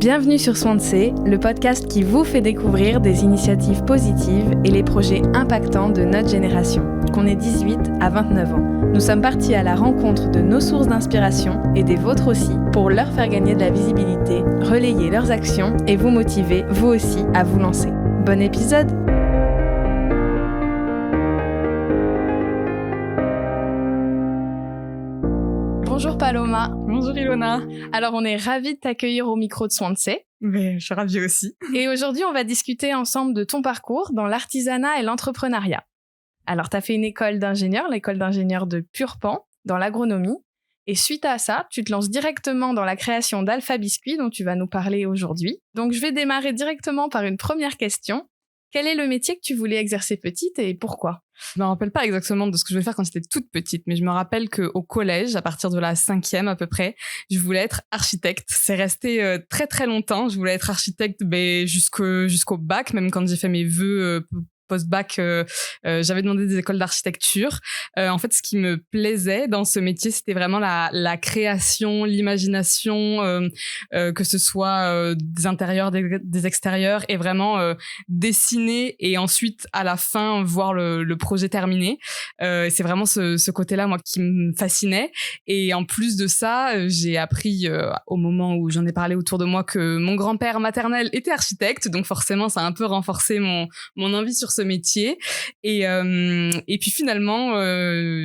Bienvenue sur Swansea, le podcast qui vous fait découvrir des initiatives positives et les projets impactants de notre génération, qu'on ait 18 à 29 ans. Nous sommes partis à la rencontre de nos sources d'inspiration et des vôtres aussi pour leur faire gagner de la visibilité, relayer leurs actions et vous motiver, vous aussi, à vous lancer. Bon épisode! Bonjour Paloma. Bonjour Ilona. Alors on est ravis de t'accueillir au micro de Swansea. Mais je suis ravie aussi. Et aujourd'hui on va discuter ensemble de ton parcours dans l'artisanat et l'entrepreneuriat. Alors t'as fait une école d'ingénieur, l'école d'ingénieur de Purpan, dans l'agronomie. Et suite à ça, tu te lances directement dans la création d'Alpha Biscuit dont tu vas nous parler aujourd'hui. Donc je vais démarrer directement par une première question. Quel est le métier que tu voulais exercer petite et pourquoi ? Je me rappelle pas exactement de ce que je voulais faire quand j'étais toute petite, mais je me rappelle qu'au collège, à partir de la 5e à peu près, je voulais être architecte. C'est resté très très longtemps. Je voulais être architecte jusqu'au bac, même quand j'ai fait mes vœux post-bac, j'avais demandé des écoles d'architecture. En fait, ce qui me plaisait dans ce métier, c'était vraiment la création, l'imagination, que ce soit des intérieurs, des extérieurs, et vraiment dessiner et ensuite, à la fin, voir le projet terminé. C'est vraiment ce côté-là, moi, qui me fascinait. Et en plus de ça, j'ai appris au moment où j'en ai parlé autour de moi que mon grand-père maternel était architecte, donc forcément, ça a un peu renforcé mon envie sur ce métier. Et puis finalement,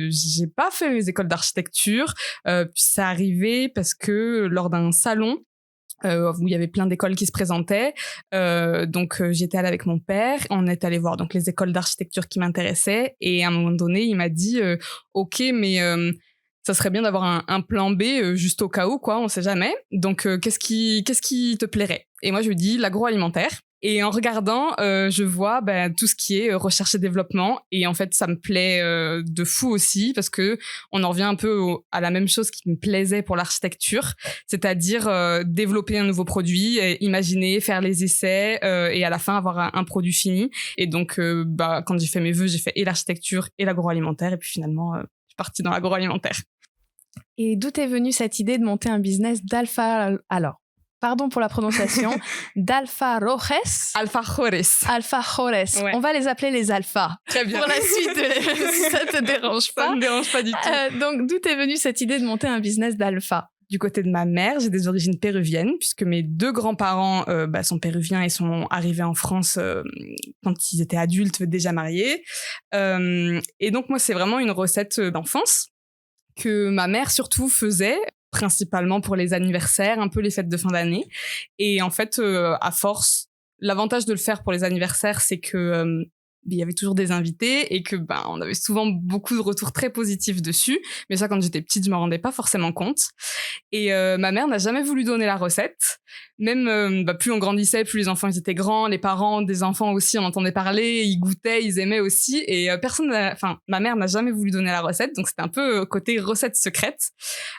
j'ai pas fait mes écoles d'architecture. Puis ça arrivait parce que lors d'un salon où il y avait plein d'écoles qui se présentaient, donc j'étais allée avec mon père, on est allé voir donc les écoles d'architecture qui m'intéressaient, et à un moment donné il m'a dit ok, mais ça serait bien d'avoir un plan B juste au cas où, quoi, on sait jamais. Donc qu'est-ce qui te plairait? Et moi je lui dis l'agroalimentaire. Et en regardant, je vois tout ce qui est recherche et développement, et en fait ça me plaît de fou aussi, parce que on en revient un peu à la même chose qui me plaisait pour l'architecture, c'est-à-dire développer un nouveau produit, imaginer, faire les essais, et à la fin avoir un produit fini. Et donc quand j'ai fait mes vœux, j'ai fait et l'architecture et l'agroalimentaire, et puis finalement je suis partie dans l'agroalimentaire. Et d'où est venue cette idée de monter un business d'Alpha... Alors, pardon pour la prononciation, d'Alfajores. Alfajores. Ouais. On va les appeler les alphas. Très bien. Pour la suite, si ça te dérange pas. Ça me dérange pas du tout. Donc, d'où est venue cette idée de monter un business d'alpha ? Du côté de ma mère, j'ai des origines péruviennes, puisque mes deux grands-parents sont péruviens et sont arrivés en France quand ils étaient adultes, déjà mariés. Et donc, moi, c'est vraiment une recette d'enfance que ma mère surtout faisait, principalement pour les anniversaires, un peu les fêtes de fin d'année. Et en fait, à force, l'avantage de le faire pour les anniversaires, c'est que il y avait toujours des invités et que on avait souvent beaucoup de retours très positifs dessus. Mais ça, quand j'étais petite, je m'en rendais pas forcément compte. Et ma mère n'a jamais voulu donner la recette. Même plus on grandissait, plus les enfants ils étaient grands, les parents des enfants aussi en entendaient parler, ils goûtaient, ils aimaient aussi. Et ma mère n'a jamais voulu donner la recette, donc c'était un peu côté recette secrète.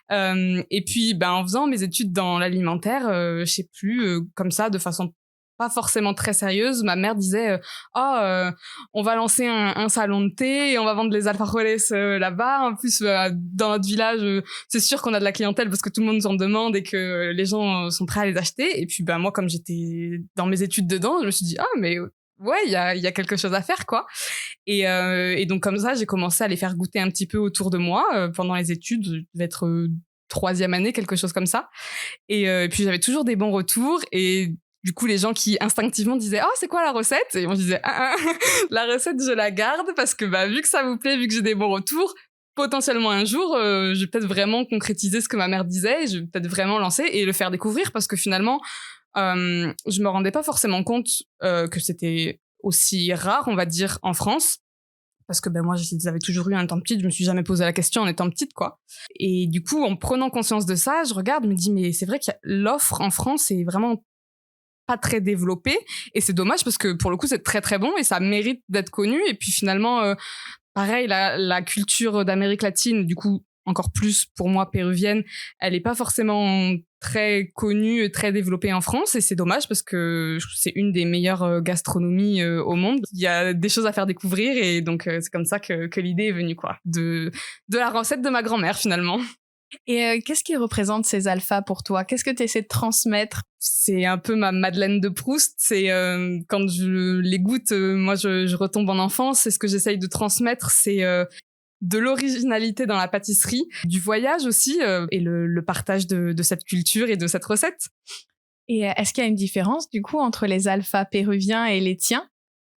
Et puis en faisant mes études dans l'alimentaire, je sais plus, comme ça, de façon pas forcément très sérieuse, ma mère disait on va lancer un salon de thé et on va vendre les alfajores là-bas. En plus, dans notre village, c'est sûr qu'on a de la clientèle parce que tout le monde nous en demande et que les gens sont prêts à les acheter. Et puis moi, comme j'étais dans mes études dedans, je me suis dit mais ouais, il y a quelque chose à faire, quoi. Et donc comme ça, j'ai commencé à les faire goûter un petit peu autour de moi pendant les études. Je devais être 3e année, quelque chose comme ça. Et puis j'avais toujours des bons retours, et du coup, les gens qui instinctivement disaient « Oh, c'est quoi la recette ?» Et moi, je disais « la recette, je la garde parce que vu que ça vous plaît, vu que j'ai des bons retours, potentiellement un jour, je vais peut-être vraiment concrétiser ce que ma mère disait, je vais peut-être vraiment lancer et le faire découvrir, parce que finalement, je me rendais pas forcément compte que c'était aussi rare, on va dire, en France. Parce que moi, je les avais toujours eu en étant petite, je me suis jamais posé la question en étant petite, quoi. Et du coup, en prenant conscience de ça, je regarde, je me dis « Mais c'est vrai que l'offre en France est vraiment pas très développé, et c'est dommage parce que pour le coup c'est très très bon et ça mérite d'être connu. » Et puis finalement pareil, la culture d'Amérique latine, du coup encore plus pour moi péruvienne, elle est pas forcément très connue et très développée en France, et c'est dommage parce que c'est une des meilleures gastronomies au monde. Il y a des choses à faire découvrir, et donc c'est comme ça que l'idée est venue, quoi, de la recette de ma grand-mère finalement. Et qu'est-ce qui représente ces alphas pour toi? Qu'est-ce que tu essaies de transmettre? C'est un peu ma Madeleine de Proust. C'est quand je les goûte, moi je retombe en enfance. Et ce que j'essaye de transmettre, c'est de l'originalité dans la pâtisserie, du voyage aussi, et le partage de cette culture et de cette recette. Et est-ce qu'il y a une différence du coup entre les alphas péruviens et les tiens?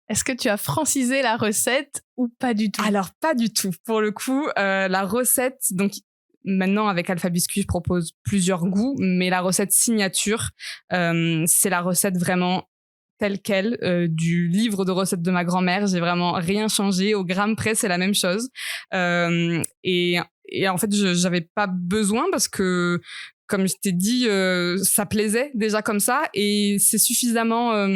Est-ce que tu as francisé la recette ou pas du tout? Alors pas du tout. Pour le coup, la recette, donc maintenant avec Alpha Biscuit, je propose plusieurs goûts, mais la recette signature, c'est la recette vraiment telle quelle du livre de recettes de ma grand-mère. J'ai vraiment rien changé, au gramme près, c'est la même chose. Et en fait, j'avais pas besoin parce que, comme je t'ai dit, ça plaisait déjà comme ça et c'est suffisamment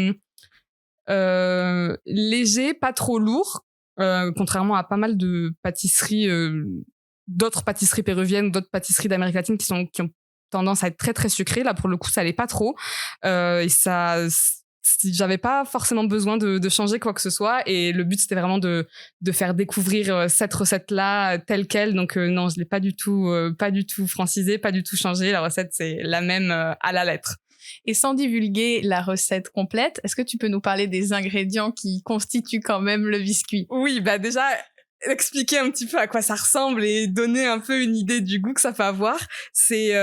léger, pas trop lourd, contrairement à pas mal de pâtisseries, d'autres pâtisseries péruviennes, d'autres pâtisseries d'Amérique latine qui ont tendance à être très très sucrées. Là, pour le coup, ça l'est pas trop. Et ça, j'avais pas forcément besoin de changer quoi que ce soit. Et le but, c'était vraiment de faire découvrir cette recette-là telle quelle. Donc non, je l'ai pas du tout francisée, pas du tout changée. La recette, c'est la même à la lettre. Et sans divulguer la recette complète, est-ce que tu peux nous parler des ingrédients qui constituent quand même le biscuit? Oui, bah déjà, expliquer un petit peu à quoi ça ressemble et donner un peu une idée du goût que ça peut avoir. C'est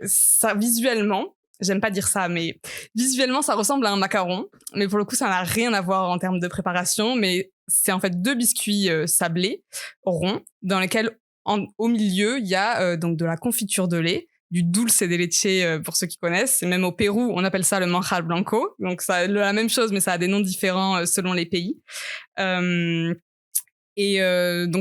ça visuellement, j'aime pas dire ça, mais visuellement, ça ressemble à un macaron. Mais pour le coup, ça n'a rien à voir en termes de préparation. Mais c'est en fait 2 biscuits sablés, ronds, dans lesquels au milieu, il y a donc de la confiture de lait, du dulce de leche pour ceux qui connaissent. Et même au Pérou, on appelle ça le manjar blanco. Donc ça la même chose, mais ça a des noms différents selon les pays. Donc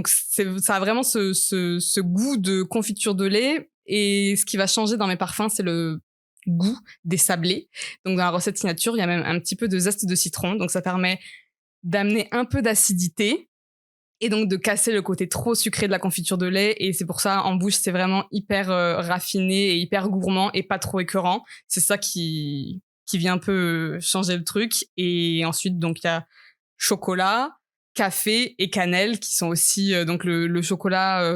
ça a vraiment ce goût de confiture de lait. Et ce qui va changer dans mes parfums, c'est le goût des sablés. Donc dans la recette signature, il y a même un petit peu de zeste de citron. Donc ça permet d'amener un peu d'acidité et donc de casser le côté trop sucré de la confiture de lait. Et c'est pour ça, en bouche, c'est vraiment hyper raffiné et hyper gourmand et pas trop écœurant. C'est ça qui vient un peu changer le truc. Et ensuite, donc il y a chocolat, café et cannelle qui sont aussi donc le chocolat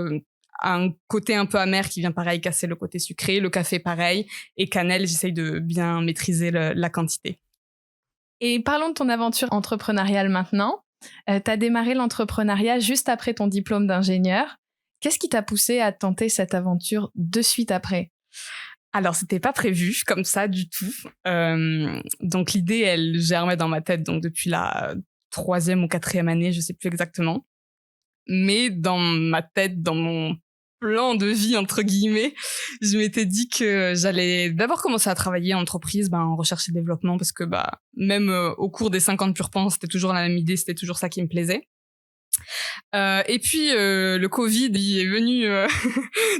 a un côté un peu amer qui vient pareil casser le côté sucré, le café pareil, et cannelle, j'essaye de bien maîtriser la quantité. Et parlons de ton aventure entrepreneuriale maintenant. Tu as démarré l'entrepreneuriat juste après ton diplôme d'ingénieur. Qu'est-ce qui t'a poussé à tenter cette aventure de suite après? Alors, c'était pas prévu comme ça du tout. Donc l'idée, elle germait dans ma tête donc depuis la 3e ou 4e année, je sais plus exactement. Mais dans ma tête, dans mon plan de vie, entre guillemets, je m'étais dit que j'allais d'abord commencer à travailler en entreprise, en recherche et développement, parce que même au cours des 50 pur pain, c'était toujours la même idée, c'était toujours ça qui me plaisait. Et puis le Covid il est venu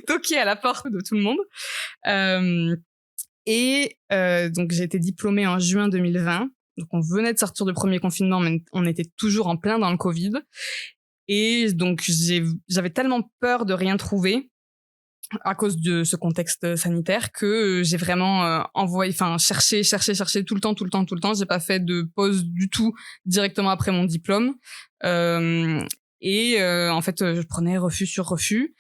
toquer à la porte de tout le monde. Donc j'ai été diplômée en juin 2020. Donc on venait de sortir du premier confinement, mais on était toujours en plein dans le Covid. Et donc j'avais tellement peur de rien trouver à cause de ce contexte sanitaire que j'ai vraiment cherché tout le temps. J'ai pas fait de pause du tout directement après mon diplôme. En fait, je prenais refus sur refus.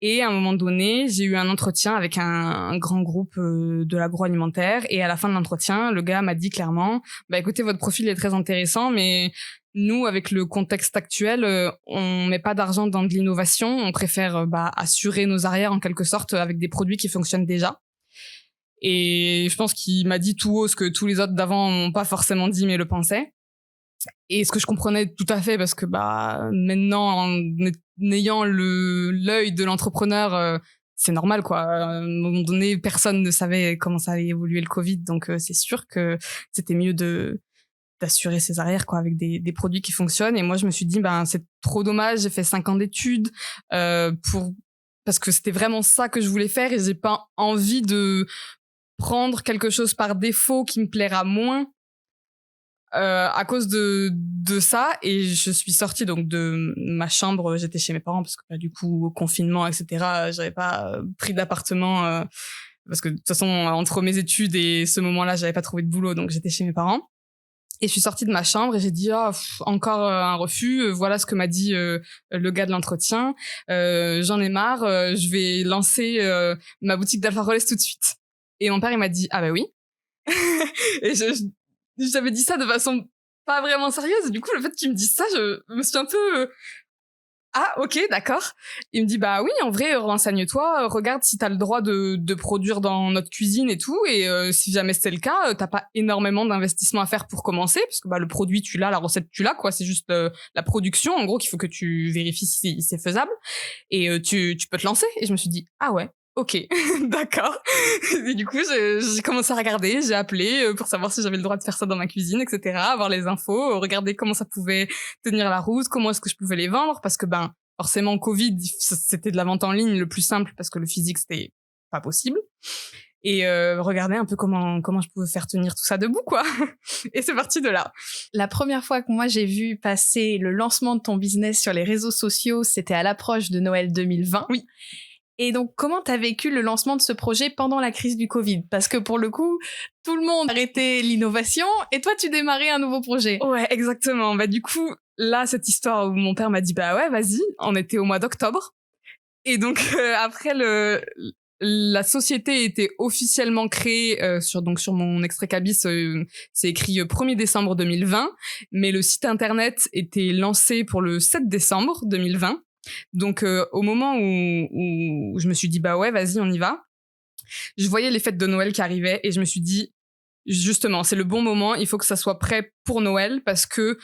Et à un moment donné, j'ai eu un entretien avec un grand groupe de l'agroalimentaire. Et à la fin de l'entretien, le gars m'a dit clairement, écoutez, votre profil est très intéressant, mais nous, avec le contexte actuel, on met pas d'argent dans de l'innovation. On préfère assurer nos arrières en quelque sorte avec des produits qui fonctionnent déjà. Et je pense qu'il m'a dit tout haut ce que tous les autres d'avant n'ont pas forcément dit, mais le pensaient. Et ce que je comprenais tout à fait, parce que maintenant, en ayant l'œil de l'entrepreneur, c'est normal, quoi. À un moment donné, personne ne savait comment ça allait évoluer le Covid, donc c'est sûr que c'était mieux d'assurer ses arrières, quoi, avec des produits qui fonctionnent. Et moi, je me suis dit, c'est trop dommage, j'ai fait 5 ans d'études parce que c'était vraiment ça que je voulais faire et j'ai pas envie de prendre quelque chose par défaut qui me plaira moins à cause de ça. Et je suis sortie donc de ma chambre, j'étais chez mes parents parce que du coup au confinement etc, j'avais pas pris d'appartement parce que de toute façon entre mes études et ce moment-là j'avais pas trouvé de boulot, donc j'étais chez mes parents. Et je suis sortie de ma chambre et j'ai dit encore un refus. Voilà ce que m'a dit le gars de l'entretien. J'en ai marre. Je vais lancer ma boutique d'Alpha Rollers tout de suite. Et mon père il m'a dit ah bah oui. Et j'avais dit ça de façon pas vraiment sérieuse. Et du coup le fait qu'il me dise ça, je me suis un peu ah, ok, d'accord. Il me dit, bah oui, en vrai, renseigne-toi, regarde si t'as le droit de produire dans notre cuisine et tout, et si jamais c'est le cas, t'as pas énormément d'investissement à faire pour commencer, parce que bah le produit, tu l'as, la recette, tu l'as, quoi, c'est juste la production, en gros, qu'il faut que tu vérifies si c'est faisable, et tu peux te lancer. Et je me suis dit, ah ouais, ok, d'accord. Et du coup, j'ai commencé à regarder, j'ai appelé pour savoir si j'avais le droit de faire ça dans ma cuisine, etc., avoir les infos, regarder comment ça pouvait tenir la route, comment est-ce que je pouvais les vendre, parce que ben forcément Covid, c'était de la vente en ligne le plus simple parce que le physique c'était pas possible. Et regarder un peu comment je pouvais faire tenir tout ça debout, quoi. Et c'est parti de là. La première fois que moi j'ai vu passer le lancement de ton business sur les réseaux sociaux, c'était à l'approche de Noël 2020. Oui. Et donc, comment t'as vécu le lancement de ce projet pendant la crise du Covid? Parce que pour le coup, tout le monde arrêtait l'innovation et toi, tu démarrais un nouveau projet. Ouais, exactement. Bah du coup, là, cette histoire où mon père m'a dit bah ouais, vas-y, on était au mois d'octobre. Et donc après la société était officiellement créée sur mon extrait cabis, c'est écrit 1er décembre 2020, mais le site internet était lancé pour le 7 décembre 2020. Donc au moment où je me suis dit bah ouais, vas-y, on y va. Je voyais les fêtes de Noël qui arrivaient et je me suis dit justement, c'est le bon moment, il faut que ça soit prêt pour Noël parce que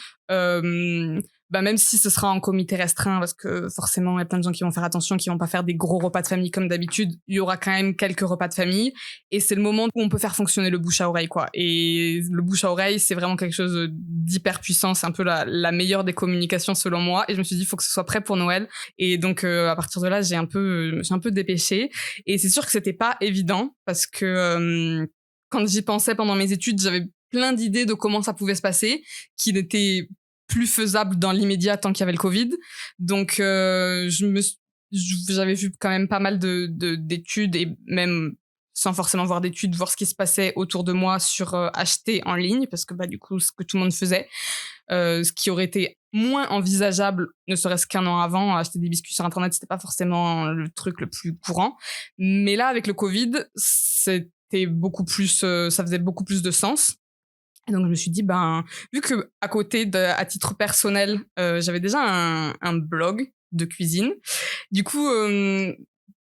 même si ce sera en comité restreint, parce que forcément il y a plein de gens qui vont faire attention, qui vont pas faire des gros repas de famille comme d'habitude, il y aura quand même quelques repas de famille et c'est le moment où on peut faire fonctionner le bouche à oreille, quoi. Et le bouche à oreille, c'est vraiment quelque chose d'hyper puissant, c'est un peu la meilleure des communications selon moi, et je me suis dit il faut que ce soit prêt pour Noël. Et donc à partir de là, je me suis un peu dépêchée, et c'est sûr que c'était pas évident parce que quand j'y pensais pendant mes études, j'avais plein d'idées de comment ça pouvait se passer, qui n'étaient plus faisables dans l'immédiat tant qu'il y avait le Covid. Donc, j'avais vu quand même pas mal d'études, et même sans forcément voir d'études, voir ce qui se passait autour de moi sur acheter en ligne, parce que bah du coup, ce que tout le monde faisait, ce qui aurait été moins envisageable, ne serait-ce qu'un an avant, acheter des biscuits sur Internet, c'était pas forcément le truc le plus courant. Mais là, avec le Covid, c'était beaucoup plus, ça faisait beaucoup plus de sens. Et donc je me suis dit, vu que à côté à titre personnel, j'avais déjà un blog de cuisine, du coup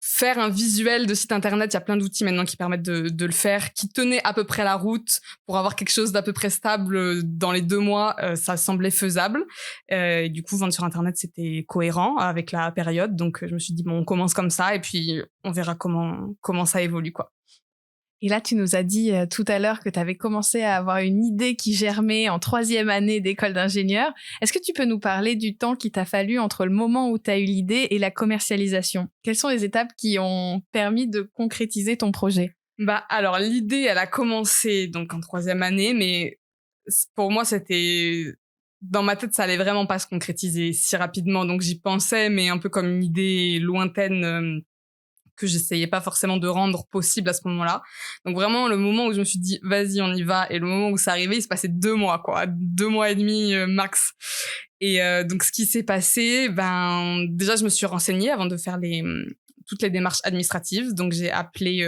faire un visuel de site internet, il y a plein d'outils maintenant qui permettent de le faire, qui tenaient à peu près la route pour avoir quelque chose d'à peu près stable dans les 2 mois, ça semblait faisable. Et du coup, vendre sur internet, c'était cohérent avec la période. Donc je me suis dit, bon, on commence comme ça et puis on verra comment ça évolue, quoi. Et là, tu nous as dit tout à l'heure que tu avais commencé à avoir une idée qui germait en 3e année d'école d'ingénieur. Est-ce que tu peux nous parler du temps qu'il t'a fallu entre le moment où tu as eu l'idée et la commercialisation? Quelles sont les étapes qui ont permis de concrétiser ton projet? Alors, l'idée, elle a commencé donc en 3e année, mais pour moi, c'était... Dans ma tête, ça allait vraiment pas se concrétiser si rapidement. Donc, j'y pensais, mais un peu comme une idée lointaine que j'essayais pas forcément de rendre possible à ce moment-là. Donc vraiment, le moment où je me suis dit, vas-y, on y va, et le moment où ça arrivait, il se passait 2 mois, quoi. 2 mois et demi max. Et donc, ce qui s'est passé, déjà, je me suis renseignée avant de faire toutes les démarches administratives. Donc, j'ai appelé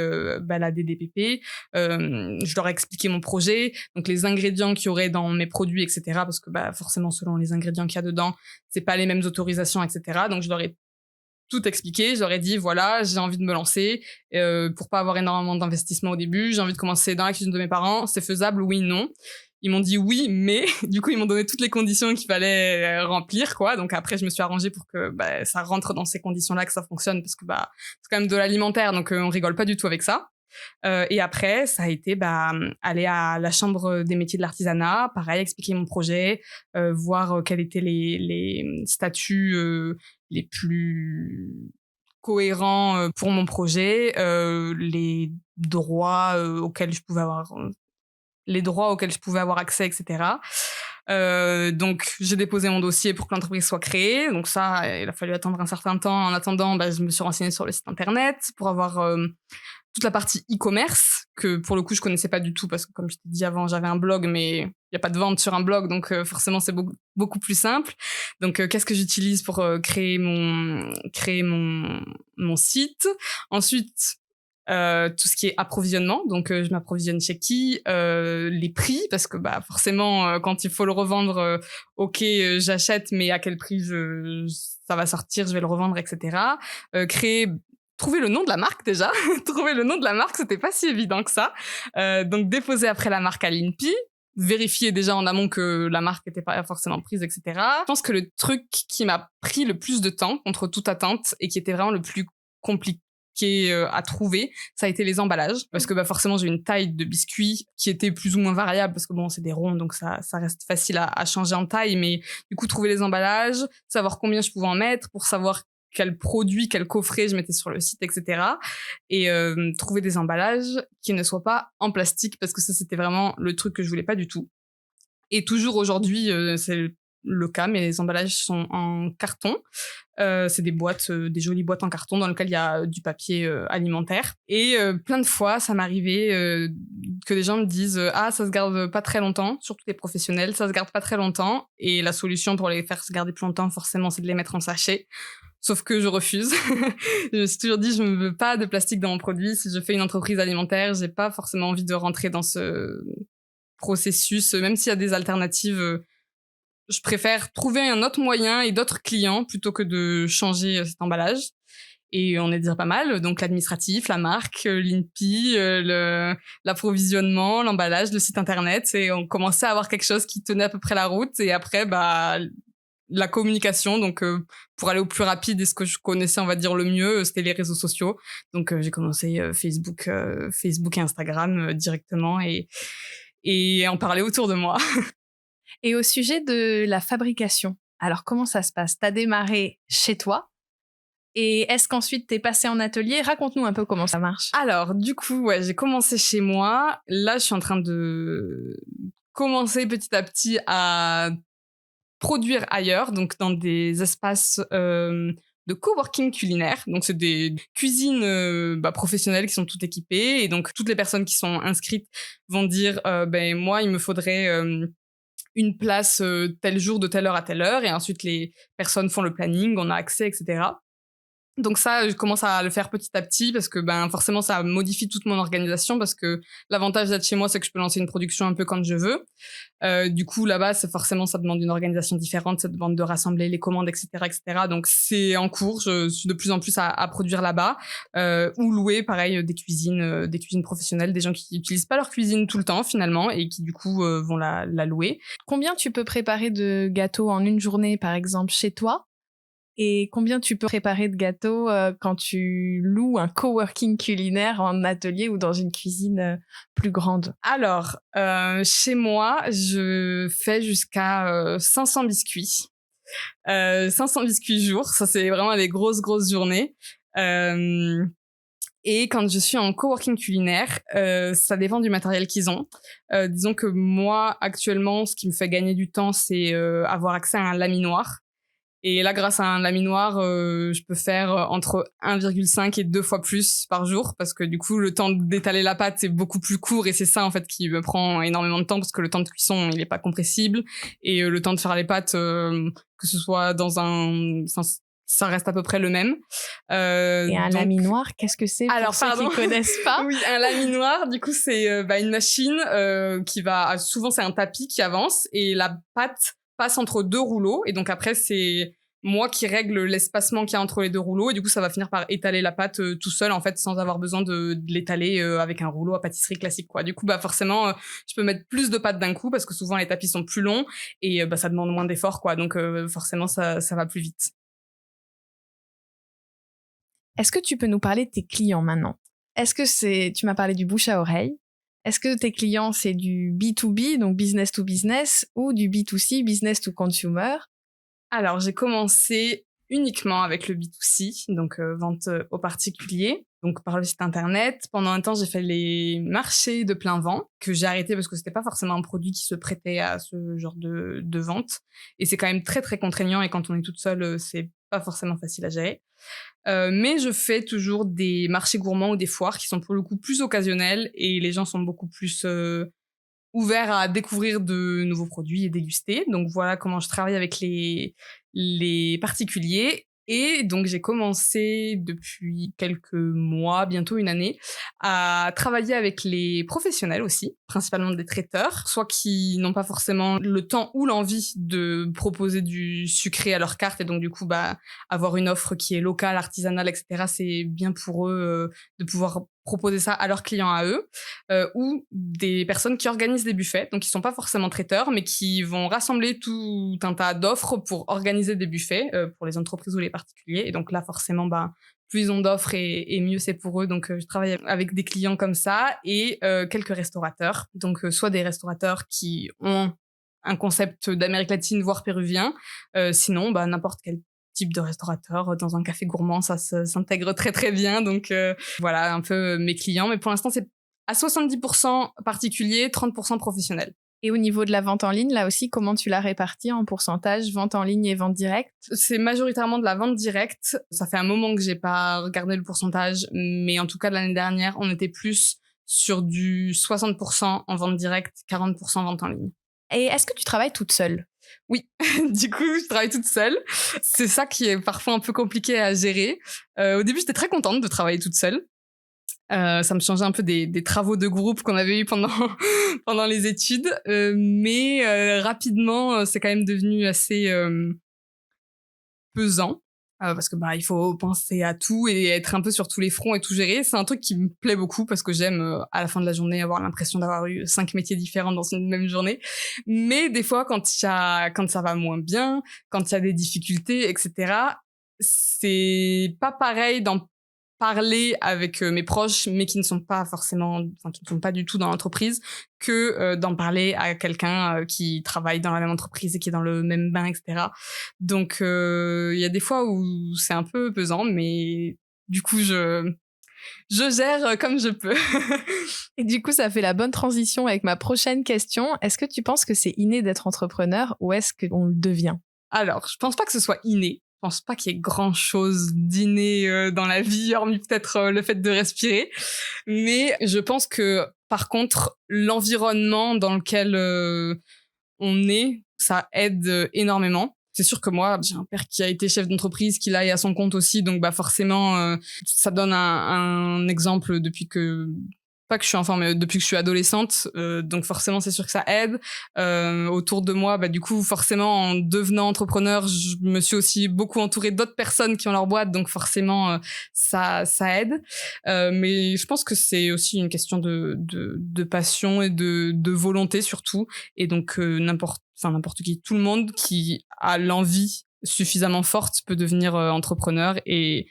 la DDPP. Je leur ai expliqué mon projet, donc les ingrédients qu'il y aurait dans mes produits, etc. Parce que forcément, selon les ingrédients qu'il y a dedans, c'est pas les mêmes autorisations, etc. Donc, je leur ai tout expliqué, je leur ai dit voilà, j'ai envie de me lancer pour pas avoir énormément d'investissement au début, j'ai envie de commencer dans la cuisine de mes parents, c'est faisable, oui, non. Ils m'ont dit oui, mais du coup ils m'ont donné toutes les conditions qu'il fallait remplir, quoi. Donc après je me suis arrangée pour que ça rentre dans ces conditions-là, que ça fonctionne, parce que c'est quand même de l'alimentaire, donc on rigole pas du tout avec ça. Et après, ça a été aller à la chambre des métiers de l'artisanat, pareil, expliquer mon projet, voir quels étaient les statuts les plus cohérents pour mon projet, les droits auxquels je pouvais avoir accès, etc. Donc j'ai déposé mon dossier pour que l'entreprise soit créée. Donc ça, il a fallu attendre un certain temps. En attendant, je me suis renseignée sur le site internet pour avoir toute la partie e-commerce que pour le coup je connaissais pas du tout parce que comme je t'ai dit avant, j'avais un blog mais il y a pas de vente sur un blog, donc forcément c'est beaucoup plus simple. Donc qu'est-ce que j'utilise pour créer mon site. Ensuite tout ce qui est approvisionnement, donc je m'approvisionne chez qui, les prix, parce que bah forcément quand il faut le revendre, j'achète, mais à quel prix ça va sortir, je vais le revendre, etc. Trouver le nom de la marque déjà. Trouver le nom de la marque, c'était pas si évident que ça. Donc déposer après la marque à l'INPI, vérifier déjà en amont que la marque n'était pas forcément prise, etc. Je pense que le truc qui m'a pris le plus de temps, contre toute attente, et qui était vraiment le plus compliqué à trouver, ça a été les emballages, parce que bah forcément j'ai une taille de biscuit qui était plus ou moins variable, parce que bon c'est des ronds, donc ça reste facile à changer en taille, mais du coup trouver les emballages, savoir combien je pouvais en mettre pour savoir quel produit, quel coffret je mettais sur le site, etc. Et trouver des emballages qui ne soient pas en plastique, parce que ça c'était vraiment le truc que je voulais pas du tout. Et toujours aujourd'hui c'est le cas, mais les emballages sont en carton. C'est des boîtes, des jolies boîtes en carton dans lesquelles il y a du papier alimentaire. Et plein de fois, ça m'arrivait que des gens me disent ah, ça se garde pas très longtemps, surtout les professionnels, ça se garde pas très longtemps. Et la solution pour les faire se garder plus longtemps, forcément, c'est de les mettre en sachet. Sauf que je refuse. Je me suis toujours dit, je ne veux pas de plastique dans mon produit. Si je fais une entreprise alimentaire, j'ai pas forcément envie de rentrer dans ce processus, même s'il y a des alternatives. Je préfère trouver un autre moyen et d'autres clients plutôt que de changer cet emballage. Et on est déjà pas mal. Donc l'administratif, la marque, l'INPI, l'approvisionnement, l'emballage, le site internet. Et on commençait à avoir quelque chose qui tenait à peu près la route. Et après, bah, la communication. Donc pour aller au plus rapide et ce que je connaissais, on va dire, le mieux, c'était les réseaux sociaux. Donc j'ai commencé Facebook et Instagram directement et en parler autour de moi. Et au sujet de la fabrication, alors comment ça se passe? T'as démarré chez toi et est-ce qu'ensuite t'es passé en atelier? Raconte-nous un peu comment ça marche. Alors, du coup, ouais, j'ai commencé chez moi. Là, je suis en train de commencer petit à petit à produire ailleurs, donc dans des espaces de coworking culinaire. Donc, c'est des cuisines professionnelles qui sont toutes équipées. Et donc, toutes les personnes qui sont inscrites vont dire ben moi, il me faudrait une place tel jour de telle heure à telle heure, et ensuite les personnes font le planning, on a accès, etc. Donc ça, je commence à le faire petit à petit parce que ben forcément ça modifie toute mon organisation, parce que l'avantage d'être chez moi, c'est que je peux lancer une production un peu quand je veux. Du coup là-bas, ça demande une organisation différente, ça demande de rassembler les commandes, etc., etc. Donc c'est en cours, je suis de plus en plus à produire là-bas, ou louer pareil des cuisines professionnelles, des gens qui n'utilisent pas leur cuisine tout le temps finalement et qui du coup vont la louer. Combien tu peux préparer de gâteaux en une journée, par exemple, chez toi? Et combien tu peux préparer de gâteaux quand tu loues un coworking culinaire en atelier ou dans une cuisine plus grande? Alors, chez moi, je fais jusqu'à 500 biscuits. 500 biscuits jour, ça c'est vraiment des grosses journées. Et quand je suis en coworking culinaire, ça dépend du matériel qu'ils ont. Disons que moi, actuellement, ce qui me fait gagner du temps, c'est avoir accès à un laminoir. Et là, grâce à un laminoir, je peux faire entre 1,5 et 2 fois plus par jour, parce que du coup, le temps d'étaler la pâte est beaucoup plus court, et c'est ça en fait qui me prend énormément de temps, parce que le temps de cuisson, il est pas compressible, et le temps de faire les pâtes, que ce soit dans ça reste à peu près le même. Et un laminoir, qu'est-ce que c'est pour ceux qui connaissent pas? Oui, un laminoir, du coup, c'est une machine qui va... Souvent, c'est un tapis qui avance, et la pâte passe entre deux rouleaux, et donc après c'est moi qui règle l'espacement qu'il y a entre les deux rouleaux, et du coup ça va finir par étaler la pâte tout seul en fait, sans avoir besoin de l'étaler avec un rouleau à pâtisserie classique quoi. Du coup bah forcément je peux mettre plus de pâte d'un coup, parce que souvent les tapis sont plus longs et ça demande moins d'efforts quoi, donc forcément ça va plus vite. Est-ce que tu peux nous parler de tes clients maintenant? Est-ce que tu m'as parlé du bouche à oreille. Est-ce que tes clients, c'est du B2B, donc business to business, ou du B2C, business to consumer? Alors, j'ai commencé uniquement avec le B2C, donc vente aux particuliers, donc par le site internet. Pendant un temps, j'ai fait les marchés de plein vent, que j'ai arrêté parce que c'était pas forcément un produit qui se prêtait à ce genre de vente. Et c'est quand même très, très contraignant, et quand on est toute seule, c'est pas forcément facile à gérer. Mais je fais toujours des marchés gourmands ou des foires qui sont pour le coup plus occasionnels et les gens sont beaucoup plus ouverts à découvrir de nouveaux produits et déguster. Donc voilà comment je travaille avec les particuliers. Et donc j'ai commencé depuis quelques mois, bientôt une année, à travailler avec les professionnels aussi, principalement des traiteurs, soit qui n'ont pas forcément le temps ou l'envie de proposer du sucré à leur carte et donc du coup avoir une offre qui est locale, artisanale, etc. C'est bien pour eux de pouvoir proposer ça à leurs clients à eux, ou des personnes qui organisent des buffets, donc qui sont pas forcément traiteurs, mais qui vont rassembler tout un tas d'offres pour organiser des buffets pour les entreprises ou les particuliers. Et donc là, forcément, plus ils ont d'offres et mieux c'est pour eux. Donc je travaille avec des clients comme ça et quelques restaurateurs. Donc soit des restaurateurs qui ont un concept d'Amérique latine, voire péruvien, sinon n'importe quel type de restaurateur dans un café gourmand, ça s'intègre très très bien. Donc voilà un peu mes clients, mais pour l'instant c'est à 70% particulier, 30% professionnel. Et au niveau de la vente en ligne, là aussi, comment tu l'as répartie en pourcentage, vente en ligne et vente directe? C'est majoritairement de la vente directe. Ça fait un moment que j'ai pas regardé le pourcentage, mais en tout cas de l'année dernière, on était plus sur du 60% en vente directe, 40% vente en ligne. Et est-ce que tu travailles toute seule? Oui, du coup, je travaille toute seule. C'est ça qui est parfois un peu compliqué à gérer. Au début, j'étais très contente de travailler toute seule. Ça me changeait un peu des travaux de groupe qu'on avait eu pendant les études. Mais rapidement, c'est quand même devenu assez pesant. Parce que il faut penser à tout et être un peu sur tous les fronts et tout gérer. C'est un truc qui me plaît beaucoup parce que j'aime à la fin de la journée avoir l'impression d'avoir eu 5 métiers différents dans une même journée. Mais des fois, quand ça va moins bien, quand il y a des difficultés, etc., c'est pas pareil d'en parler avec mes proches, mais qui ne sont pas du tout dans l'entreprise, que d'en parler à quelqu'un qui travaille dans la même entreprise et qui est dans le même bain, etc. Donc, il y a des fois où c'est un peu pesant, mais du coup, je gère comme je peux. Et du coup, ça fait la bonne transition avec ma prochaine question. Est-ce que tu penses que c'est inné d'être entrepreneur ou est-ce qu'on le devient? Alors, je pense pas que ce soit inné. Je pense pas qu'il y ait grand-chose d'inné dans la vie, hormis peut-être le fait de respirer. Mais je pense que, par contre, l'environnement dans lequel on est, ça aide énormément. C'est sûr que moi, j'ai un père qui a été chef d'entreprise, qui là est à son compte aussi, donc forcément, ça donne un exemple depuis que... Pas que je suis enfant, mais depuis que je suis adolescente. Donc forcément, c'est sûr que ça aide. Autour de moi, du coup, forcément, en devenant entrepreneur, je me suis aussi beaucoup entourée d'autres personnes qui ont leur boîte. Donc forcément, ça aide. Mais je pense que c'est aussi une question de passion et de volonté surtout. Et donc n'importe qui, tout le monde qui a l'envie suffisamment forte peut devenir entrepreneur et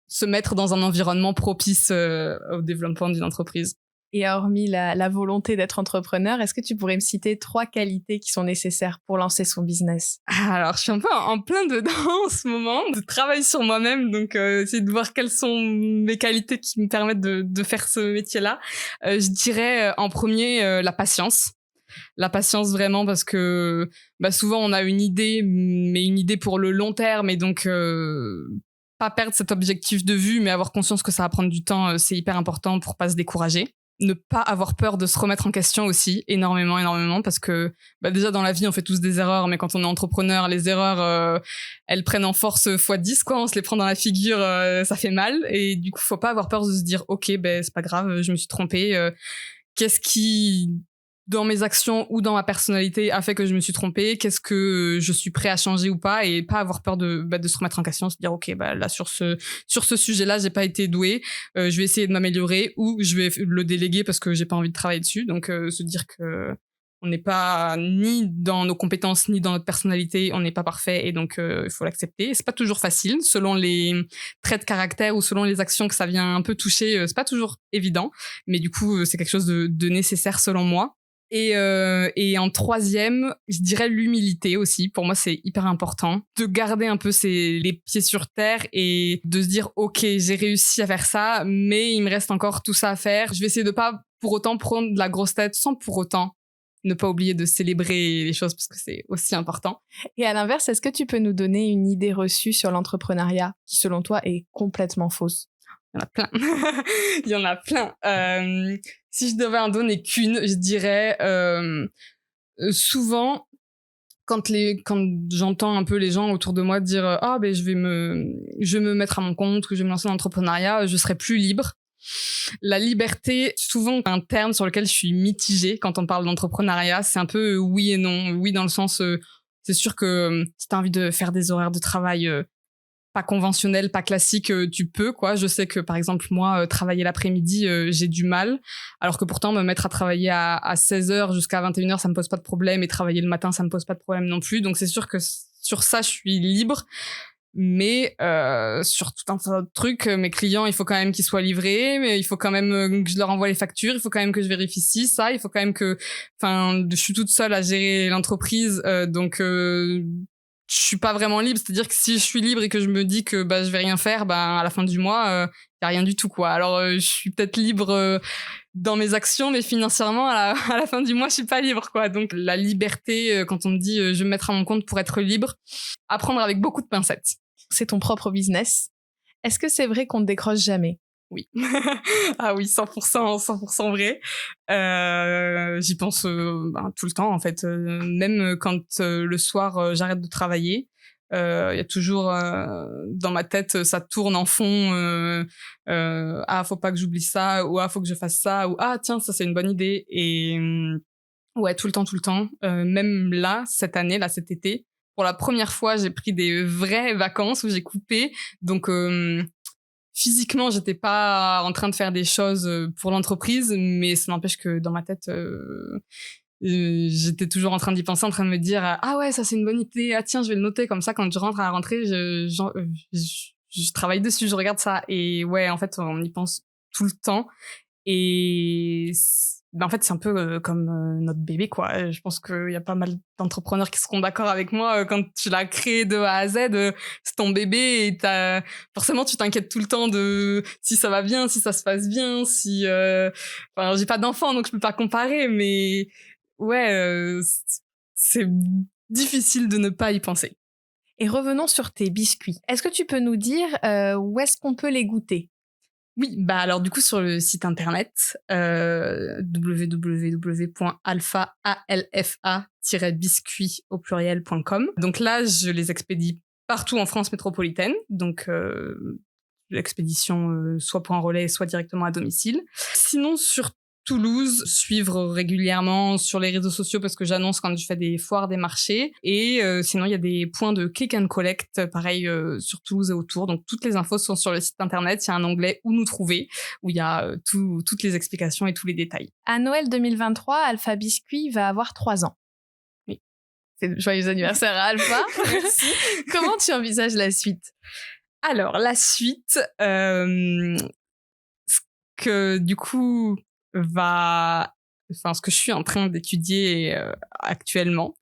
se mettre dans un environnement propice au développement d'une entreprise. Et hormis la volonté d'être entrepreneur, est-ce que tu pourrais me citer 3 qualités qui sont nécessaires pour lancer son business? Alors, je suis un peu en plein dedans en ce moment, de travail sur moi-même, donc essayer de voir quelles sont mes qualités qui me permettent de faire ce métier-là. Je dirais en premier la patience. La patience vraiment parce que souvent on a une idée, mais une idée pour le long terme et donc pas perdre cet objectif de vue, mais avoir conscience que ça va prendre du temps, c'est hyper important pour pas se décourager. Ne pas avoir peur de se remettre en question aussi, énormément, parce que déjà dans la vie, on fait tous des erreurs, mais quand on est entrepreneur, les erreurs, elles prennent en force x10, quoi. On se les prend dans la figure, ça fait mal. Et du coup, faut pas avoir peur de se dire, ok, c'est pas grave, je me suis trompée. Qu'est-ce qui, dans mes actions ou dans ma personnalité, a fait que je me suis trompée? Qu'est-ce que je suis prêt à changer ou pas? Et pas avoir peur de se remettre en question, se dire ok, là sur ce sujet-là, j'ai pas été douée, je vais essayer de m'améliorer ou je vais le déléguer parce que j'ai pas envie de travailler dessus. Donc se dire que on n'est pas ni dans nos compétences ni dans notre personnalité, on n'est pas parfait et donc il faut l'accepter. C'est pas toujours facile selon les traits de caractère ou selon les actions que ça vient un peu toucher, c'est pas toujours évident, mais du coup c'est quelque chose de nécessaire selon moi. Et en troisième, je dirais l'humilité aussi. Pour moi, c'est hyper important de garder un peu les pieds sur terre et de se dire ok, j'ai réussi à faire ça, mais il me reste encore tout ça à faire. Je vais essayer de pas pour autant prendre de la grosse tête sans pour autant ne pas oublier de célébrer les choses parce que c'est aussi important. Et à l'inverse, est-ce que tu peux nous donner une idée reçue sur l'entrepreneuriat qui, selon toi, est complètement fausse? Il y en a plein. Il y en a plein. Si je devais en donner qu'une, je dirais souvent, quand j'entends un peu les gens autour de moi dire je vais me mettre à mon compte, que je vais me lancer dans l'entrepreneuriat, je serai plus libre. La liberté, souvent un terme sur lequel je suis mitigée quand on parle d'entrepreneuriat, c'est un peu oui et non. Oui dans le sens, c'est sûr que si t'as envie de faire des horaires de travail pas conventionnels, pas classiques, tu peux, quoi. Je sais que par exemple moi, travailler l'après-midi, j'ai du mal, alors que pourtant me mettre à travailler à 16h jusqu'à 21h, ça me pose pas de problème, et travailler le matin, ça me pose pas de problème non plus. Donc c'est sûr que sur ça, je suis libre. Mais sur tout un tas de trucs, mes clients, il faut quand même qu'ils soient livrés, mais il faut quand même que je leur envoie les factures, il faut quand même que je vérifie ça, il faut quand même que... Enfin, je suis toute seule à gérer l'entreprise, donc je suis pas vraiment libre. C'est-à-dire que si je suis libre et que je me dis que je vais rien faire, à la fin du mois, y a rien du tout, quoi. Alors, je suis peut-être libre dans mes actions, mais financièrement, à la fin du mois, je suis pas libre, quoi. Donc, la liberté, quand on me dit je vais me mettre à mon compte pour être libre, à prendre avec beaucoup de pincettes. C'est ton propre business. Est-ce que c'est vrai qu'on ne décroche jamais? Oui. Ah oui, 100% vrai. J'y pense tout le temps, en fait. Même quand le soir, j'arrête de travailler, il y a toujours dans ma tête, ça tourne en fond. Faut pas que j'oublie ça, ou faut que je fasse ça, ou tiens, ça c'est une bonne idée. Et ouais, tout le temps. Même là, cette année, cet été, pour la première fois, j'ai pris des vraies vacances où j'ai coupé. Donc, physiquement, j'étais pas en train de faire des choses pour l'entreprise, mais ça n'empêche que dans ma tête, j'étais toujours en train d'y penser, en train de me dire ouais, ça c'est une bonne idée. Tiens, je vais le noter, comme ça quand je rentre à la rentrée, je travaille dessus, je regarde ça. Et ouais, en fait, on y pense tout le temps. Et en fait, c'est un peu comme notre bébé, quoi. Je pense qu'il y a pas mal d'entrepreneurs qui seront d'accord avec moi. Quand tu l'as créé de A à Z, c'est ton bébé, et forcément, tu t'inquiètes tout le temps de si ça va bien, si ça se passe bien, si... j'ai pas d'enfant, donc je peux pas comparer, mais ouais, c'est difficile de ne pas y penser. Et revenons sur tes biscuits. Est-ce que tu peux nous dire où est-ce qu'on peut les goûter? Oui, alors du coup sur le site internet www.alpha-biscuit au pluriel.com. Donc là, je les expédie partout en France métropolitaine. Donc l'expédition soit pour un relais, soit directement à domicile. Sinon sur Toulouse, suivre régulièrement sur les réseaux sociaux parce que j'annonce quand je fais des foires, des marchés. Et sinon, il y a des points de click and collect, pareil, sur Toulouse et autour. Donc, toutes les infos sont sur le site internet. Il y a un onglet où nous trouver, où il y a toutes les explications et tous les détails. À Noël 2023, Alpha Biscuit va avoir 3 ans. Oui. C'est joyeux anniversaire à Alpha. Merci. Comment tu envisages la suite? Alors, la suite, ce que du coup... ce que je suis en train d'étudier actuellement,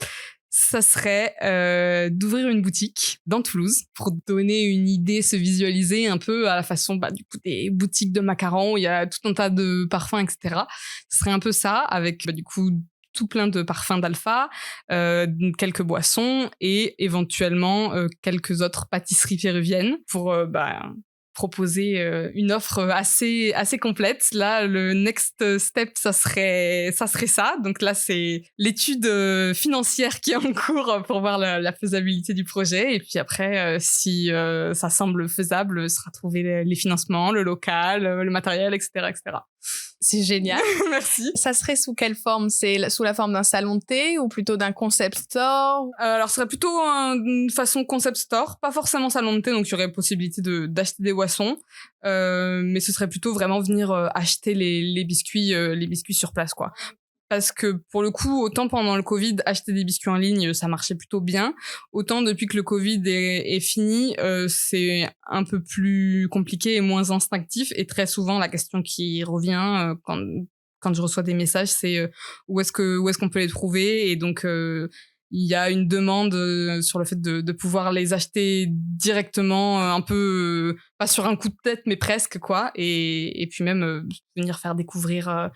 ça serait d'ouvrir une boutique dans Toulouse pour donner une idée, se visualiser un peu à la façon du coup des boutiques de macarons où il y a tout un tas de parfums, etc. Ce serait un peu ça, avec du coup tout plein de parfums d'Alpha, quelques boissons et éventuellement quelques autres pâtisseries péruviennes pour proposer une offre assez complète. Là, le next step, ça serait ça. Donc là, c'est l'étude financière qui est en cours pour voir la faisabilité du projet. Et puis après, si ça semble faisable, sera trouver les financements, le local, le matériel, etc., etc. C'est génial. Merci. Ça serait sous quelle forme? C'est sous la forme d'un salon de thé ou plutôt d'un concept store? Alors, ce serait plutôt une façon concept store, pas forcément salon de thé, donc il y aurait possibilité d'acheter des boissons, mais ce serait plutôt vraiment venir acheter les biscuits sur place, quoi. Parce que pour le coup, autant pendant le Covid, acheter des biscuits en ligne, ça marchait plutôt bien. Autant depuis que le Covid est fini, c'est un peu plus compliqué et moins instinctif. Et très souvent, la question qui revient quand je reçois des messages, c'est où est-ce qu'on peut les trouver. Et donc, il y a une demande sur le fait de pouvoir les acheter directement, un peu pas sur un coup de tête, mais presque, quoi. Et puis même venir faire découvrir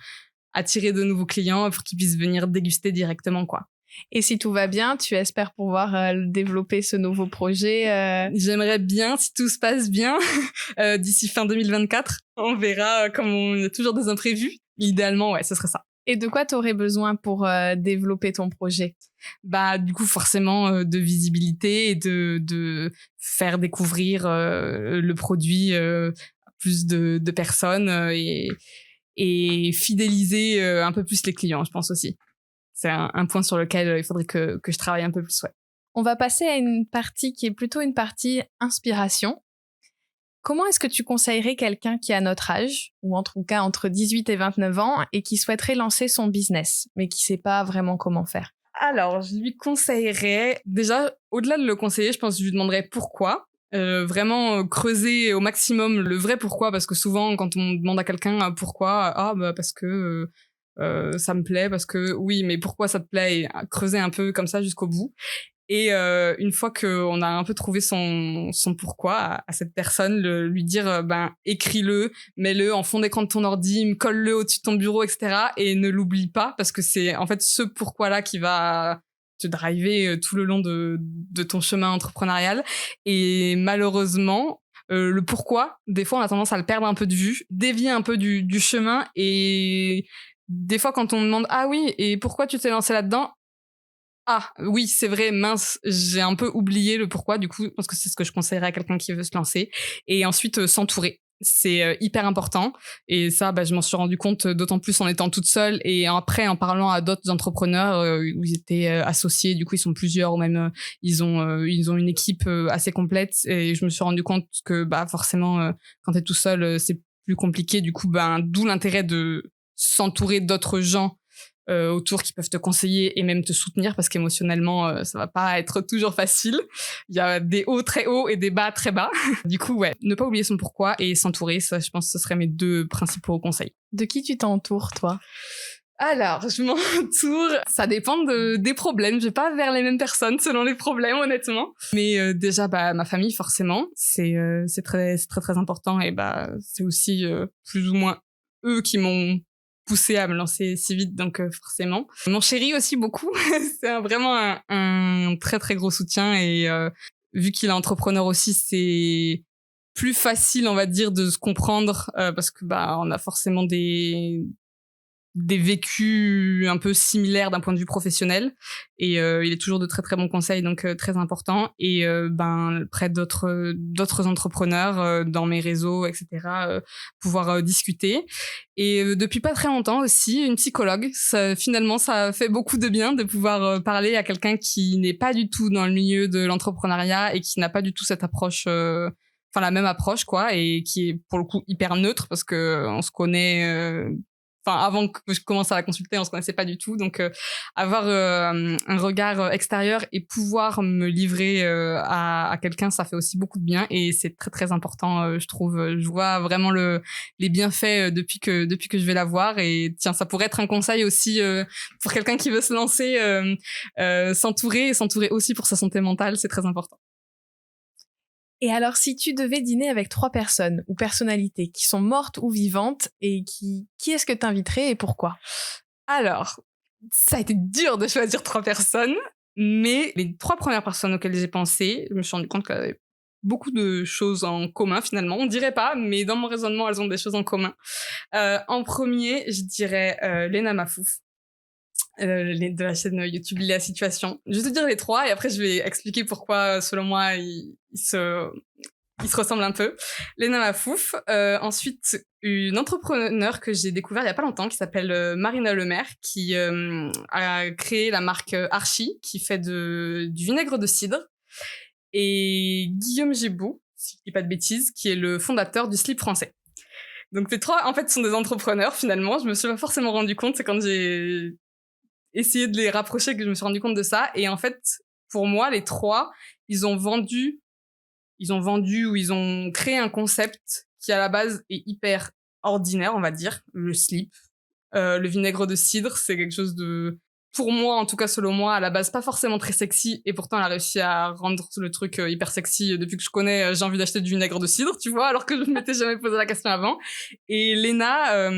attirer de nouveaux clients pour qu'ils puissent venir déguster directement, quoi. Et si tout va bien, tu espères pouvoir développer ce nouveau projet J'aimerais bien, si tout se passe bien, d'ici fin 2024. On verra, comme on a toujours des imprévus. Idéalement, ouais, ce serait ça. Et de quoi tu aurais besoin pour développer ton projet? Du coup, forcément, de visibilité et de faire découvrir le produit à plus de personnes et fidéliser un peu plus les clients, je pense aussi. C'est un point sur lequel il faudrait que je travaille un peu plus, ouais. On va passer à une partie qui est plutôt une partie inspiration. Comment est-ce que tu conseillerais quelqu'un qui a notre âge, ou en tout cas entre 18 et 29 ans, et qui souhaiterait lancer son business, mais qui ne sait pas vraiment comment faire? Alors, je lui conseillerais, déjà, au-delà de le conseiller, je pense que je lui demanderais pourquoi. Vraiment creuser au maximum le vrai pourquoi, parce que souvent, quand on demande à quelqu'un pourquoi, parce que ça me plaît, parce que oui, mais pourquoi ça te plaît, et creuser un peu comme ça jusqu'au bout. Et une fois qu'on a un peu trouvé son pourquoi à cette personne, lui dire écris-le, mets-le en fond d'écran de ton ordi, colle-le au-dessus de ton bureau, etc. Et ne l'oublie pas, parce que c'est en fait ce pourquoi-là qui va te driver tout le long de ton chemin entrepreneurial. Et malheureusement, le pourquoi, des fois on a tendance à le perdre un peu de vue, dévier un peu du chemin. Et des fois quand on demande ah oui, et pourquoi tu t'es lancé là-dedans, ah oui, c'est vrai, mince, j'ai un peu oublié le pourquoi. Du coup, je pense que c'est ce que je conseillerais à quelqu'un qui veut se lancer. Et ensuite, s'entourer. C'est hyper important. Et ça, je m'en suis rendu compte d'autant plus en étant toute seule. Et après, en parlant à d'autres entrepreneurs où ils étaient associés, du coup, ils sont plusieurs, ou même ils ont une équipe assez complète. Et je me suis rendu compte que forcément, quand t'es tout seul, c'est plus compliqué. Du coup, d'où l'intérêt de s'entourer d'autres gens autour qui peuvent te conseiller et même te soutenir, parce qu'émotionnellement ça va pas être toujours facile. Il y a des hauts très hauts et des bas très bas. Du coup, ouais, ne pas oublier son pourquoi et s'entourer, ça je pense que ce seraient mes 2 principaux conseils. De qui tu t'entoures, toi? Alors, je m'entoure, ça dépend des problèmes. Je vais pas vers les mêmes personnes selon les problèmes, honnêtement. Mais déjà, ma famille, forcément, c'est très, très, très important. Et c'est aussi plus ou moins eux qui m'ont poussé à me lancer si vite, donc forcément. Mon chéri aussi, beaucoup. C'est vraiment un très, très gros soutien. Et vu qu'il est entrepreneur aussi, c'est plus facile, on va dire, de se comprendre parce que on a forcément des vécus un peu similaires d'un point de vue professionnel, et il est toujours de très très bons conseils, donc très important. Et près d'autres entrepreneurs dans mes réseaux, etc., pouvoir discuter. Et depuis pas très longtemps aussi, une psychologue. Finalement, ça fait beaucoup de bien de pouvoir parler à quelqu'un qui n'est pas du tout dans le milieu de l'entrepreneuriat et qui n'a pas du tout cette approche la même approche, quoi, et qui est pour le coup hyper neutre, parce que on se connaît avant que je commence à la consulter, on se connaissait pas du tout. Donc, avoir un regard extérieur et pouvoir me livrer à quelqu'un, ça fait aussi beaucoup de bien. Et c'est très, très important, je trouve. Je vois vraiment les bienfaits depuis que je vais la voir. Et tiens, ça pourrait être un conseil aussi pour quelqu'un qui veut se lancer, s'entourer aussi pour sa santé mentale, c'est très important. Et alors, si tu devais dîner avec 3 personnes ou personnalités qui sont mortes ou vivantes, et qui est-ce que t'inviterais et pourquoi? Alors, ça a été dur de choisir 3 personnes, mais les 3 premières personnes auxquelles j'ai pensé, je me suis rendu compte qu'elles avaient beaucoup de choses en commun, finalement. On dirait pas, mais dans mon raisonnement, elles ont des choses en commun. En premier, je dirais Lena Mafouf, de la chaîne YouTube La Situation. Je vais te dire les 3 et après je vais expliquer pourquoi, selon moi, ils se ressemblent un peu. Lena Mafouf. Ensuite, une entrepreneur que j'ai découvert il y a pas longtemps, qui s'appelle Marina Lemaire, qui a créé la marque Archie, qui fait du vinaigre de cidre. Et Guillaume Gibou, si je dis pas de bêtises, qui est le fondateur du slip français. Donc les 3, en fait, sont des entrepreneurs, finalement. Je me suis pas forcément rendu compte, c'est quand j'ai essayé de les rapprocher que je me suis rendu compte de ça. Et en fait, pour moi, les 3, ils ont vendu ou ils ont créé un concept qui, à la base, est hyper ordinaire, on va dire. Le slip. Le vinaigre de cidre, c'est quelque chose de, pour moi, en tout cas, selon moi, à la base, pas forcément très sexy. Et pourtant, elle a réussi à rendre le truc hyper sexy. Depuis que je connais, j'ai envie d'acheter du vinaigre de cidre, tu vois, alors que je ne m'étais jamais posé la question avant. Et Lena,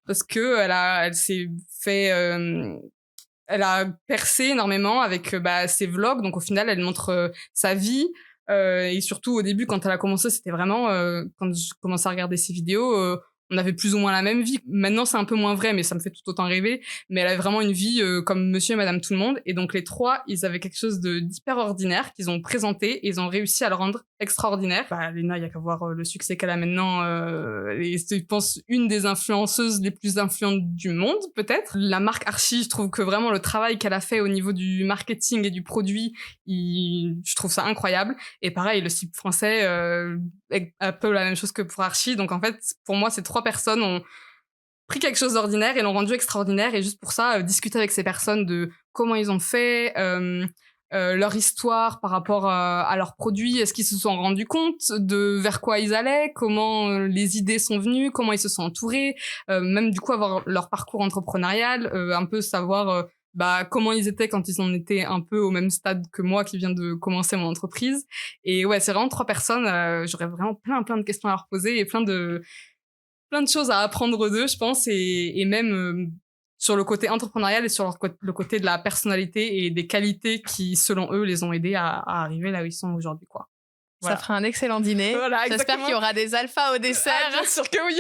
parce que elle s'est fait elle a percé énormément avec ses vlogs. Donc au final, elle montre sa vie. Et surtout au début, quand elle a commencé, c'était vraiment quand je commençais à regarder ses vidéos, on avait plus ou moins la même vie. Maintenant, c'est un peu moins vrai, mais ça me fait tout autant rêver. Mais elle avait vraiment une vie comme monsieur et madame tout le monde. Et donc les trois, ils avaient quelque chose d'hyper ordinaire qu'ils ont présenté et ils ont réussi à le rendre extraordinaire. Léna, il y a qu'à voir le succès qu'elle a maintenant. Et je pense une des influenceuses les plus influentes du monde, peut-être. La marque Archie, je trouve que vraiment le travail qu'elle a fait au niveau du marketing et du produit, je trouve ça incroyable. Et pareil, le site français, un peu la même chose que pour Archie. Donc en fait, pour moi, ces trois personnes ont pris quelque chose d'ordinaire et l'ont rendu extraordinaire. Et juste pour ça, discuter avec ces personnes de comment ils ont fait, leur histoire par rapport à leurs produits, est-ce qu'ils se sont rendus compte de vers quoi ils allaient, comment les idées sont venues, comment ils se sont entourés, même du coup avoir leur parcours entrepreneurial, un peu savoir comment ils étaient quand ils en étaient un peu au même stade que moi qui viens de commencer mon entreprise. Et ouais, c'est vraiment trois personnes, j'aurais vraiment plein de questions à leur poser et plein de choses à apprendre d'eux, je pense, et même sur le côté entrepreneurial et sur le côté de la personnalité et des qualités qui, selon eux, les ont aidés à arriver là où ils sont aujourd'hui, quoi. Voilà. Ça fera un excellent dîner. Voilà, j'espère qu'il y aura des alphas au dessert. Bien sûr que oui.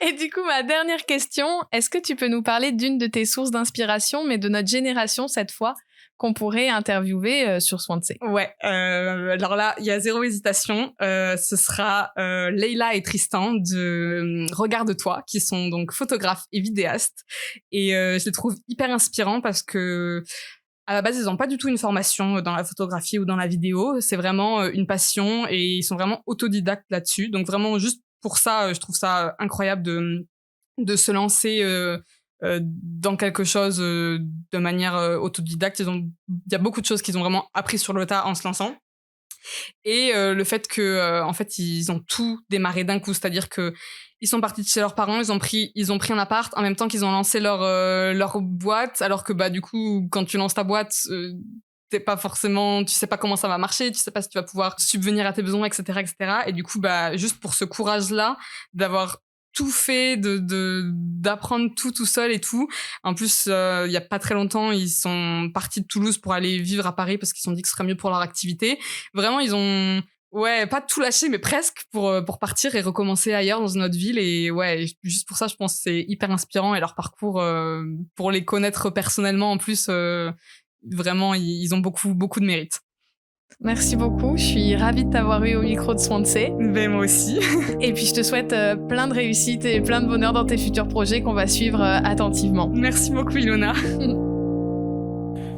Et du coup, ma dernière question, est-ce que tu peux nous parler d'une de tes sources d'inspiration, mais de notre génération cette fois, qu'on pourrait interviewer sur Swansea? Ouais, alors là, il y a zéro hésitation. Ce sera Leïla et Tristan de Regarde-toi, qui sont donc photographes et vidéastes. Et je les trouve hyper inspirants parce que à la base, ils n'ont pas du tout une formation dans la photographie ou dans la vidéo. C'est vraiment une passion et ils sont vraiment autodidactes là-dessus. Donc vraiment, juste pour ça, je trouve ça incroyable de se lancer dans quelque chose de manière autodidacte. Il y a beaucoup de choses qu'ils ont vraiment appris sur le tas en se lançant. Et le fait que en fait ils ont tout démarré d'un coup, c'est-à-dire que ils sont partis de chez leurs parents, ils ont pris un appart en même temps qu'ils ont lancé leur boîte, alors que du coup quand tu lances ta boîte t'es pas forcément, tu sais pas comment ça va marcher, tu sais pas si tu vas pouvoir subvenir à tes besoins, etc. Et du coup juste pour ce courage-là d'avoir tout fait, d'apprendre tout seul et tout. En plus, il y a pas très longtemps, ils sont partis de Toulouse pour aller vivre à Paris parce qu'ils se sont dit que ce serait mieux pour leur activité. Vraiment, ils ont pas tout lâché, mais presque pour partir et recommencer ailleurs dans une autre ville. Et ouais, juste pour ça, je pense que c'est hyper inspirant et leur parcours, pour les connaître personnellement en plus, vraiment, ils ont beaucoup de mérite. Merci beaucoup, je suis ravie de t'avoir eu au micro de Swansea. Moi aussi. Et puis je te souhaite plein de réussite et plein de bonheur dans tes futurs projets qu'on va suivre attentivement. Merci beaucoup Ilona.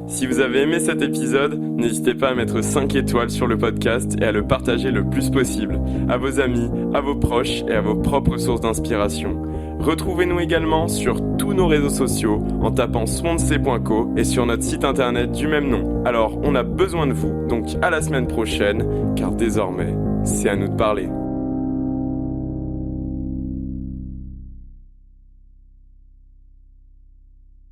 Si vous avez aimé cet épisode, n'hésitez pas à mettre 5 étoiles sur le podcast et à le partager le plus possible à vos amis, à vos proches et à vos propres sources d'inspiration. Retrouvez-nous également sur tous nos réseaux sociaux en tapant swansea.co et sur notre site internet du même nom. Alors, on a besoin de vous, donc à la semaine prochaine, car désormais, c'est à nous de parler.